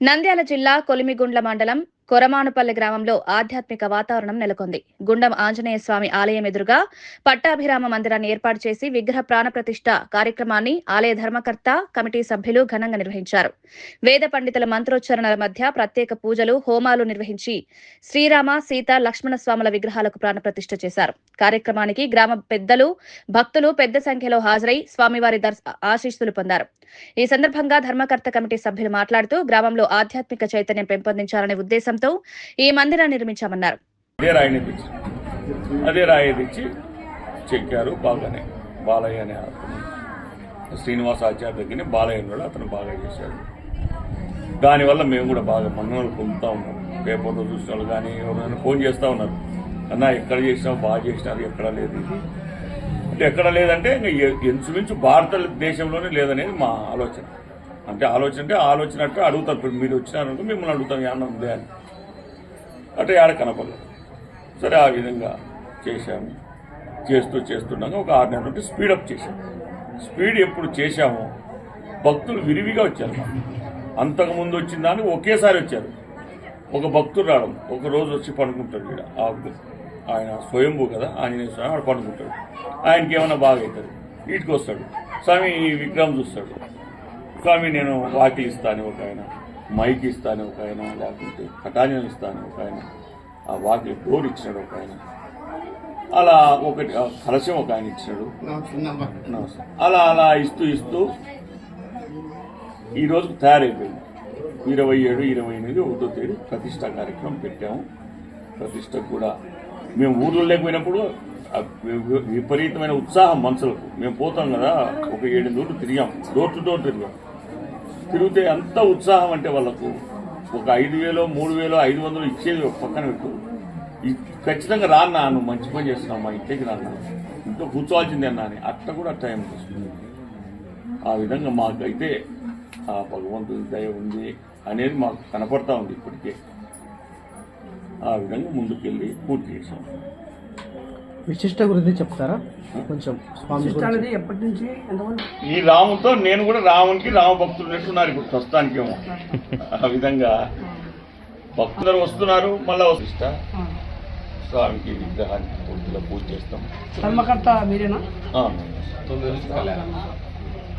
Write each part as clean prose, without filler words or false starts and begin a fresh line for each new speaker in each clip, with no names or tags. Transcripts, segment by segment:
నంద్యాల జిల్లా కొలిమిగుండ్ల మండలం కొరమానుపల్లి గ్రామంలో ఆధ్యాత్మిక వాతావరణం నెలకొంది. గుండం ఆంజనేయ స్వామి ఆలయం ఎదురుగా పట్టాభిరామ మందిరాన్ని ఏర్పాటు చేసి విగ్రహ ప్రాణప్రతిష్ఠ కార్యక్రమాన్ని ఆలయ ధర్మకర్త కమిటీ సభ్యులు ఘనంగా నిర్వహించారు. వేద పండితుల మంత్రోచ్చరణల మధ్య ప్రత్యేక పూజలు, హోమాలు నిర్వహించి శ్రీరామ, సీత, లక్ష్మణ స్వాముల విగ్రహాలకు ప్రాణప్రతిష్ఠ చేశారు. కార్యక్రమానికి గ్రామ పెద్దలు, భక్తులు పెద్ద సంఖ్యలో హాజరై స్వామివారి ఆశీస్సులు పొందారు. ఈ సందర్భంగా ధర్మకర్త కమిటీ సభ్యులు మాట్లాడుతూ గ్రామంలో ఆధ్యాత్మిక చైతన్యం పెంపొందించాలనే ఉద్దేశంతో ఈ మందిరాన్ని నిర్మించామన్నారు.
అదే రాయి తెచ్చి చెక్కారు. బాగానే బాలయ్య అనే శ్రీనివాస ఆచార్య దగ్గర బాలయ్య కూడా అతను బాగా చేశాడు. దానివల్ల మేము కూడా బాగా మన్ననలు పొందుతూ ఉన్నాం. పేపర్లో చూసిన వాళ్ళు కానీ ఎవరైనా ఫోన్ చేస్తూ ఉన్నారు, అన్నా ఎక్కడ చేసినావు, బాగా చేసినారు, ఎక్కడ లేదు ఇది అంటే ఎక్కడ లేదంటే ఇంకా ఇంచుమించు భారతదేశంలోనే లేదనేది మా ఆలోచన. అంటే ఆలోచన అంటే అడుగుతారు. ఇప్పుడు మీరు వచ్చినారనుకో మిమ్మల్ని అడుగుతాం ఏమన్నా ఉందే అని, అంటే ఆడ కనపడలేదు. సరే ఆ విధంగా చేశాము. చేస్తుండగా ఒక 6 నెలల నుండి స్పీడప్ చేశాము. స్పీడ్ ఎప్పుడు చేశామో భక్తులు విరివిగా వచ్చారు. అంతకుముందు వచ్చిన దానికి ఒకేసారి వచ్చారు. ఒక భక్తుడు రావడం, ఒక రోజు వచ్చి పడుకుంటాడు. ఇక్కడ ఆయన స్వయంభూ కదా, ఆంజనేయ స్వామి ఆడ పడుకుంటాడు. ఆయనకి ఏమైనా బాగా అవుతుంది, వీటికి వస్తాడు. స్వామి విగ్రహం చూస్తాడు. స్వామి నేను వాకి ఇస్తాను ఒక ఆయన, మైక్ ఇస్తాను ఒక ఆయన, లేకుంటే కటాజం ఇస్తాను ఒక ఆయన, ఆ వాకి డోర్ ఇచ్చినాడు ఒక ఆయన, అలా ఒకటి కలశం ఒక ఆయన ఇచ్చినాడు. అలా ఇస్తూ ఈ రోజుకు తయారైపోయింది. 27, 28, 1వ తేదీ ప్రతిష్ఠా కార్యక్రమం పెట్టాము. ప్రతిష్టకు కూడా మేము ఊర్లో లేకపోయినప్పుడు విపరీతమైన ఉత్సాహం మనుషులకు. మేము పోతాం కదా, ఒక 7 రోజులు తిరిగాం, డోర్ టు డోర్ తిరిగితే అంత ఉత్సాహం అంటే వాళ్ళకు ఒక 5,000, 3,500 ఇచ్చేది ఒక పక్కన పెట్టు, ఖచ్చితంగా రాన్నా, నువ్వు మంచి పని చేస్తున్నావు, మా ఇంటికి రాన్నా, ఇంట్లో కూర్చోవాల్సిందే అన్నా అని అట్లా కూడా టైం వస్తుంది. ఆ విధంగా మాకైతే ఆ భగవంతుడి దయ ఉంది అనేది మాకు కనపడతా ఉంది ఇప్పటికే. ఆ విధంగా ముందుకెళ్ళి పూర్తి చేశాం.
విశిష్ట గురించి చెప్తారా కొంచెం? ఎప్పటి నుంచి
ఈ రాముతో నేను కూడా రామునికి రామభక్తులు నెట్టున్నారు ఇప్పుడు ప్రస్తుతానికేమో. ఆ విధంగా భక్తులు వస్తున్నారు. మళ్ళా విశిష్ట స్వామికి విగ్రహానికి పూర్తిగా పూజ చేస్తాం.
ధర్మకర్త మీరేనా?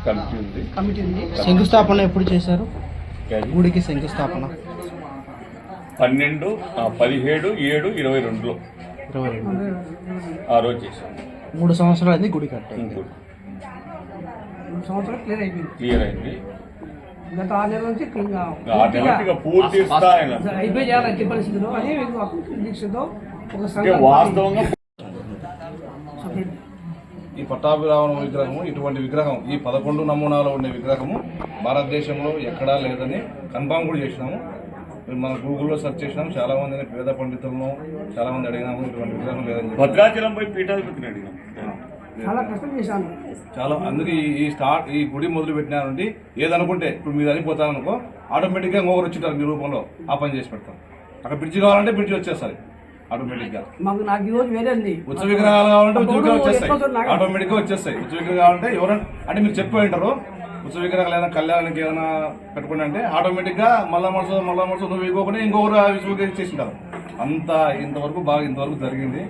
కమిటీ ఉంది.
శంకుస్థాపన ఎప్పుడు చేశారు? గుడికి శంకుస్థాపన
17, 7/7/22 ఆ రోజు చేశాం.
3 సంవత్సరాలు అయింది గుడి కట్టారు.
క్లియర్ అయింది.
గత 6 నెలల నుంచి
పూర్తి స్థాయిలో వాస్తవంగా
ఈ పట్టాభిరామ విగ్రహము, ఇటువంటి విగ్రహం, ఈ 11 నమూనాలో ఉండే విగ్రహము భారతదేశంలో ఎక్కడా లేదని కన్ఫామ్ కూడా చేసినాము. మనం గూగుల్లో సెర్చ్ చేసినాము, చాలా మందిని పేద పండితులను చాలా మంది అడిగినాము, ఇటువంటి విగ్రహం లేదని.
భద్రాచలంపై పీఠాధిపతిని అడిగాము,
చాలా. అందుకే ఈ గుడి మొదలు పెట్టినారంటే ఏదనుకుంటే ఇప్పుడు మీరు అనిపోతారనుకో ఆటోమేటిక్గా ఇంకొకరు వచ్చింటారు మీ రూపంలో ఆ పని చేసి పెడతాం. అక్కడ బ్రిడ్జి కావాలంటే బ్రిడ్జి వచ్చేస్తుంది ఆటోమేటిక్గా. ఉత్సవ విగ్రహాలు కావాలంటే ఉత్సవ విగ్రహాలు వచ్చేస్తాయి, ఆటోమేటిక్గా వచ్చేస్తాయి. ఉత్సవ విగ్రహం కావాలంటే ఎవరైనా అంటే మీరు చెప్పి ఉంటారు ఉత్సవ విగ్రహాలు ఏదైనా కళ్యాణానికి ఏదైనా పెట్టుకుంటే అంటే ఆటోమేటిక్గా మళ్ళా మనసు నువ్వు ఇవ్వకుండా ఇంకొకరు విశ్వ చేసింటారు. ఇంతవరకు జరిగింది.